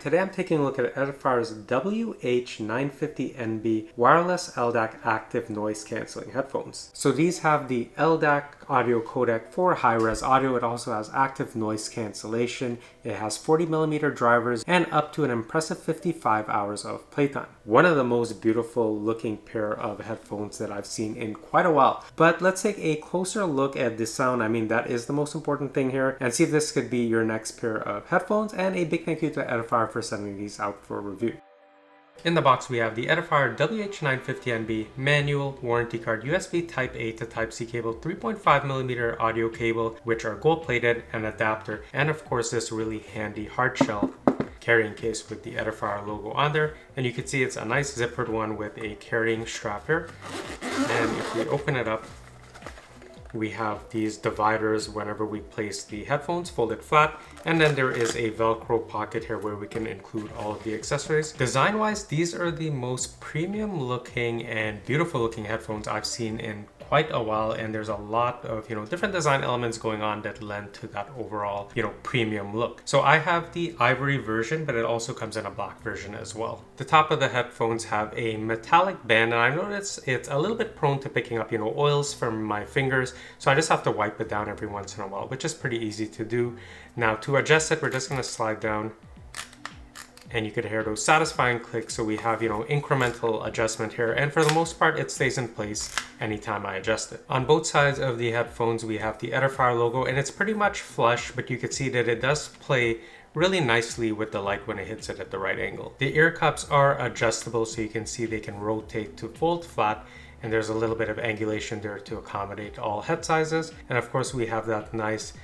Today I'm taking a look at Edifier's WH950NB wireless LDAC active noise cancelling headphones. So these have the LDAC audio codec for high-res audio. It also has active noise cancellation. It has 40mm drivers and up to an impressive 55 hours of playtime. One of the most beautiful looking pair of headphones that I've seen in quite a while. But let's take a closer look at the sound. I mean, that is the most important thing here, and see if this could be your next pair of headphones. And a big thank you to Edifier for sending these out for review. In the box we have the Edifier WH950NB manual, warranty card, USB Type A to Type C cable, 3.5mm audio cable which are gold plated, an adapter, and of course this really handy hard shell carrying case with the Edifier logo on there. And you can see it's a nice zippered one with a carrying strap here. And if we open it up, we have these dividers whenever we place the headphones folded flat, and then there is a Velcro pocket here where we can include all of the accessories. Design wise, these are the most premium looking and beautiful looking headphones I've seen in quite a while, and there's a lot of different design elements going on that lend to that overall premium look. So I have the ivory version, but it also comes in a black version as well. The top of the headphones have a metallic band, and I noticed it's a little bit prone to picking up oils from my fingers, so I just have to wipe it down every once in a while, which is pretty easy to do. Now to adjust it, we're just going to slide down, and you could hear those satisfying clicks. So we have incremental adjustment here, and for the most part it stays in place anytime I adjust it. On both sides of the headphones we have the Edifier logo, and it's pretty much flush, but you can see that it does play really nicely with the light when it hits it at the right angle. The ear cups are adjustable, so you can see they can rotate to fold flat, and there's a little bit of angulation there to accommodate all head sizes. And of course we have that nice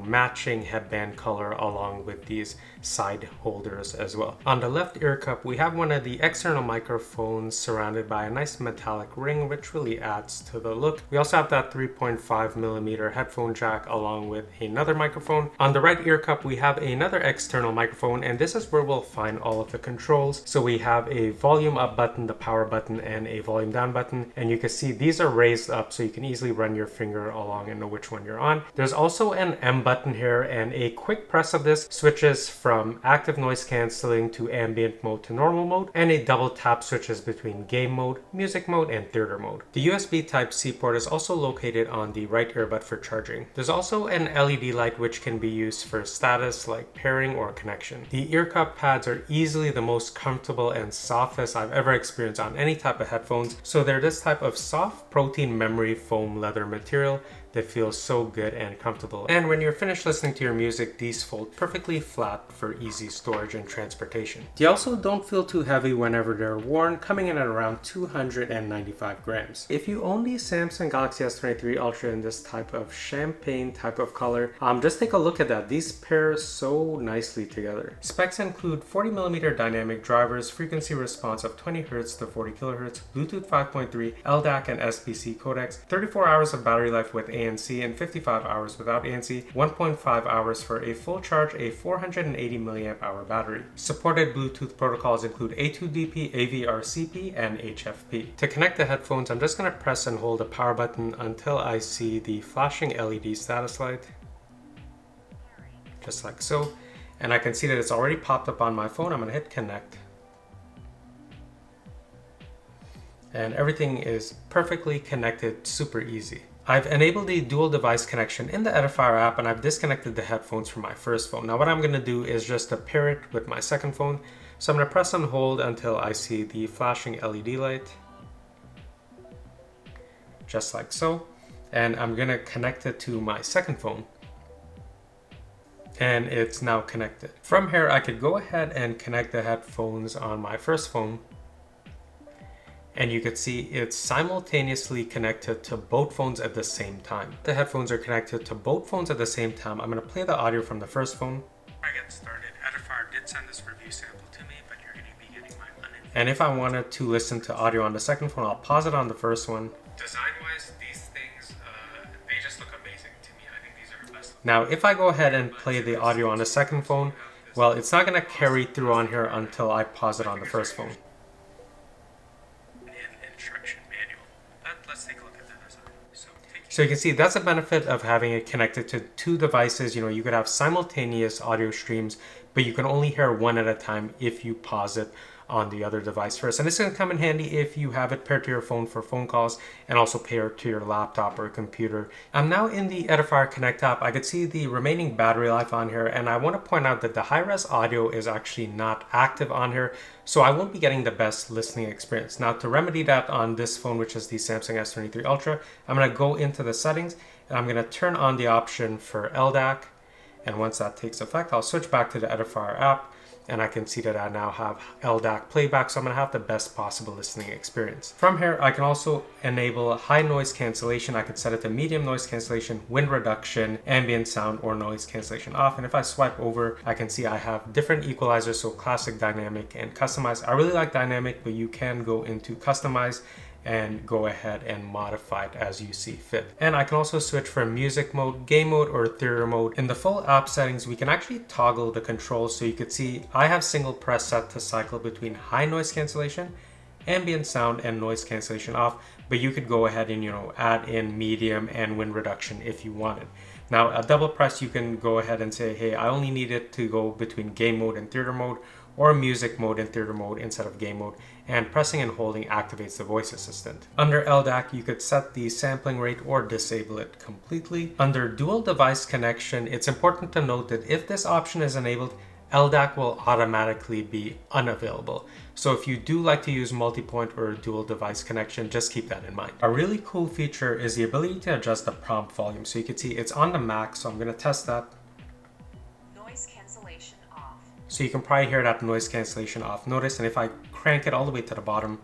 matching headband color along with these side holders as well. On the left ear cup we have one of the external microphones surrounded by a nice metallic ring, which really adds to the look. We also have that 3.5mm headphone jack along with another microphone. On the right ear cup we have another external microphone, and this is where we'll find all of the controls. So we have a volume up button, the power button, and a volume down button, and you can see these are raised up so you can easily run your finger along and know which one you're on. There's also an M button here, and a quick press of this switches from active noise cancelling to ambient mode to normal mode, and a double tap switches between game mode, music mode, and theater mode. The USB Type C port is also located on the right earbud for charging. There's also an LED light which can be used for status like pairing or connection. The ear cup pads are easily the most comfortable and softest I've ever experienced on any type of headphones. So they're this type of soft protein memory foam leather material that feels so good and comfortable. And when you're finished listening to your music, these fold perfectly flat for easy storage and transportation. They also don't feel too heavy whenever they're worn, coming in at around 295 grams. If you own the Samsung Galaxy S23 Ultra in this type of champagne type of color, just take a look at that. These pair so nicely together. Specs include 40mm dynamic drivers, frequency response of 20 Hz to 40 kHz, Bluetooth 5.3, LDAC and SBC codecs, 34 hours of battery life with ANC and 55 hours without ANC, 1.5 hours for a full charge, a 480 mAh battery. Supported Bluetooth protocols include A2DP, AVRCP, and HFP. To connect the headphones, I'm just going to press and hold the power button until I see the flashing LED status light, just like so. And I can see that it's already popped up on my phone. I'm going to hit connect. And everything is perfectly connected, super easy. I've enabled the dual device connection in the Edifier app, and I've disconnected the headphones from my first phone. Now what I'm going to do is just to pair it with my second phone. So I'm going to press and hold until I see the flashing LED light, just like so. And I'm going to connect it to my second phone. And it's now connected. From here I could go ahead and connect the headphones on my first phone. And you can see it's simultaneously connected to both phones at the same time. The headphones are connected to both phones at the same time. I'm going to play the audio from the first phone. Before I get started, Edifier did send this review sample to me, but you're going to be getting my uninformed. And if I wanted to listen to audio on the second phone, I'll pause it on the first one. Design-wise, these things, they just look amazing to me. I think these are the best. Now, if I go ahead and play the audio on the second phone, well, it's not going to carry through on here until I pause it on the first phone. So you can see that's a benefit of having it connected to two devices. You could have simultaneous audio streams but you can only hear one at a time if you pause it on the other device first. And this is going to come in handy if you have it paired to your phone for phone calls and also paired to your laptop or computer. I'm now in the Edifier Connect app. I could see the remaining battery life on here, and I want to point out that the high-res audio is actually not active on here, so I won't be getting the best listening experience. Now, to remedy that on this phone, which is the Samsung S23 Ultra, I'm going to go into the settings and I'm going to turn on the option for LDAC. And once that takes effect, I'll switch back to the Edifier app, and I can see that I now have LDAC playback, so I'm going to have the best possible listening experience. From here, I can also enable high noise cancellation. I can set it to medium noise cancellation, wind reduction, ambient sound, or noise cancellation off. And if I swipe over, I can see I have different equalizers, so classic, dynamic, and customized. I really like dynamic, but you can go into customize and go ahead and modify it as you see fit. And I can also switch from music mode, game mode, or theater mode. In the full app settings, we can actually toggle the controls. So you could see I have single press set to cycle between high noise cancellation, ambient sound, and noise cancellation off, but you could go ahead and, add in medium and wind reduction if you wanted. Now, a double press, you can go ahead and say, hey, I only need it to go between game mode and theater mode, or music mode and theater mode instead of game mode, and pressing and holding activates the voice assistant. Under LDAC, you could set the sampling rate or disable it completely. Under dual device connection, it's important to note that if this option is enabled, LDAC will automatically be unavailable. So if you do like to use multi-point or dual device connection, just keep that in mind. A really cool feature is the ability to adjust the prompt volume. So you can see it's on the max, so I'm going to test that. Noise cancellation off. So you can probably hear that noise cancellation off. Notice, and if I crank it all the way to the bottom,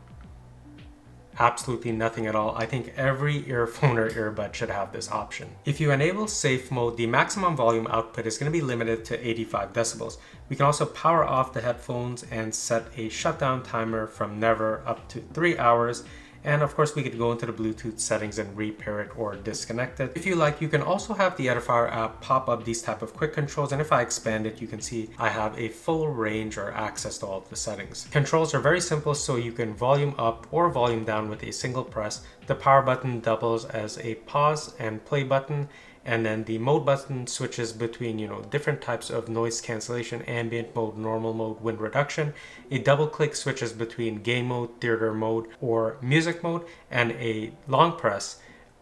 absolutely nothing at all. I think every earphone or earbud should have this option. If you enable safe mode, the maximum volume output is going to be limited to 85 decibels. We can also power off the headphones and set a shutdown timer from never up to 3 hours. And of course, we could go into the Bluetooth settings and repair it or disconnect it. If you like, you can also have the Edifier app pop up these type of quick controls. And if I expand it, you can see I have a full range or access to all of the settings. Controls are very simple, so you can volume up or volume down with a single press. The power button doubles as a pause and play button. And then the mode button switches between, different types of noise cancellation, ambient mode, normal mode, wind reduction. A double click switches between game mode, theater mode, or music mode, and a long press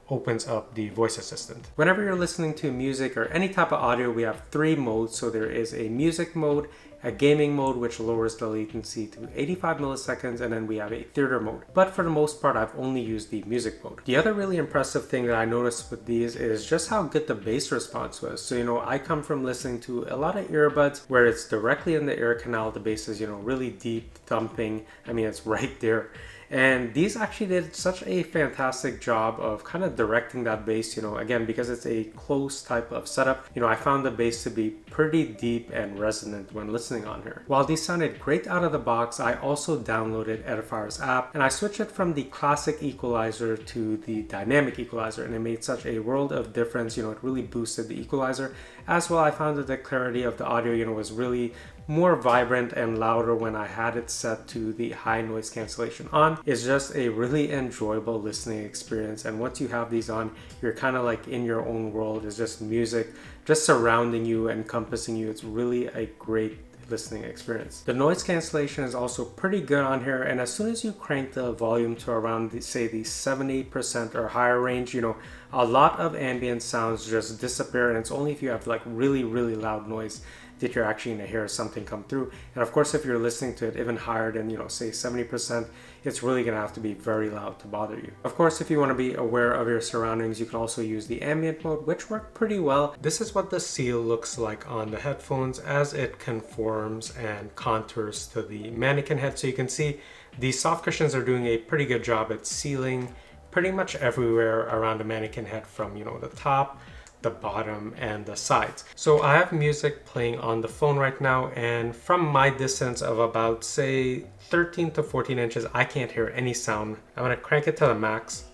opens up the voice assistant. Whenever you're listening to music or any type of audio, we have 3 modes. So there is a music mode, a gaming mode, which lowers the latency to 85 milliseconds, and then we have a theater mode. But for the most part, I've only used the music mode. The other really impressive thing that I noticed with these is just how good the bass response was. So, I come from listening to a lot of earbuds where it's directly in the ear canal. The bass is, really deep thumping. I mean, it's right there. And these actually did such a fantastic job of kind of directing that bass, again, because it's a close type of setup. I found the bass to be pretty deep and resonant when listening on here. While these sounded great out of the box, I also downloaded Edifier's app and I switched it from the classic equalizer to the dynamic equalizer, and it made such a world of difference. It really boosted the equalizer. As well, I found that the clarity of the audio, was really more vibrant and louder when I had it set to the high noise cancellation on. It's just a really enjoyable listening experience, and once you have these on, you're kind of like in your own world. It's just music just surrounding you, encompassing you. It's really a great listening experience. The noise cancellation is also pretty good on here, and as soon as you crank the volume to around the 70% or higher range, a lot of ambient sounds just disappear, and it's only if you have like really loud noise that you're actually going to hear something come through. And of course, if you're listening to it even higher than, say 70%, it's really going to have to be very loud to bother you. Of course, if you want to be aware of your surroundings, you can also use the ambient mode, which worked pretty well. This is what the seal looks like on the headphones as it conforms and contours to the mannequin head. So you can see these soft cushions are doing a pretty good job at sealing pretty much everywhere around the mannequin head, from, the top, the bottom, and the sides. So I have music playing on the phone right now, and from my distance of about, say, 13 to 14 inches, I can't hear any sound. I'm gonna crank it to the max,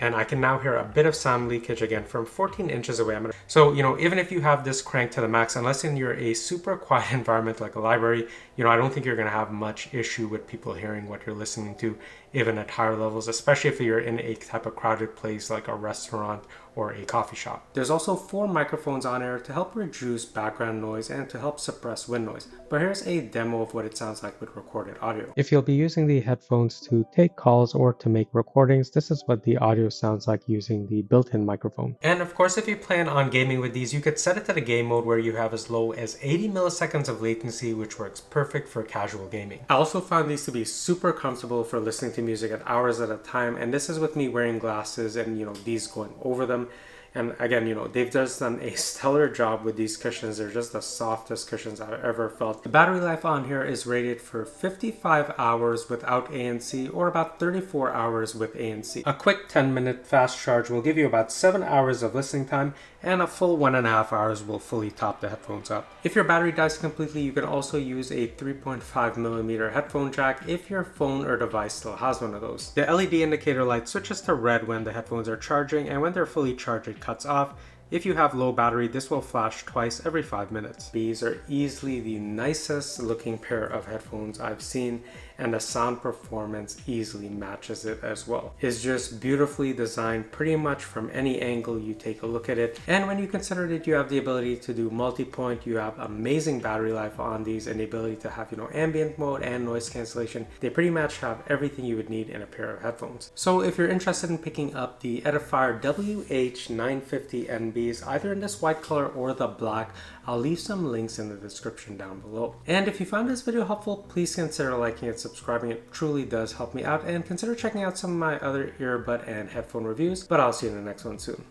and I can now hear a bit of sound leakage again from 14 inches away. So, even if you have this cranked to the max, unless you're a super quiet environment like a library, I don't think you're gonna have much issue with people hearing what you're listening to, even at higher levels, especially if you're in a type of crowded place like a restaurant or a coffee shop. There's also 4 microphones on here to help reduce background noise and to help suppress wind noise. But here's a demo of what it sounds like with recorded audio. If you'll be using the headphones to take calls or to make recordings, this is what the audio sounds like using the built-in microphone. And of course, if you plan on gaming with these, you could set it to the game mode where you have as low as 80 milliseconds of latency, which works perfect for casual gaming. I also found these to be super comfortable for listening to music at hours at a time, and this is with me wearing glasses and these going over them. And again, they've just done a stellar job with these cushions. They're just the softest cushions I've ever felt. The battery life on here is rated for 55 hours without ANC or about 34 hours with ANC. A quick 10-minute fast charge will give you about 7 hours of listening time, and a full 1.5 hours will fully top the headphones up. If your battery dies completely, you can also use a 3.5mm headphone jack if your phone or device still has one of those. The LED indicator light switches to red when the headphones are charging, and when they're fully charged, it cuts off. If you have low battery, this will flash twice every 5 minutes. These are easily the nicest looking pair of headphones I've seen, and the sound performance easily matches it as well. It's just beautifully designed pretty much from any angle you take a look at it. And when you consider that you have the ability to do multi-point, you have amazing battery life on these and the ability to have ambient mode and noise cancellation, they pretty much have everything you would need in a pair of headphones. So if you're interested in picking up the Edifier WH950NBs either in this white color or the black, I'll leave some links in the description down below. And if you found this video helpful, please consider liking it, subscribing. It truly does help me out, and consider checking out some of my other earbud and headphone reviews. But I'll see you in the next one soon.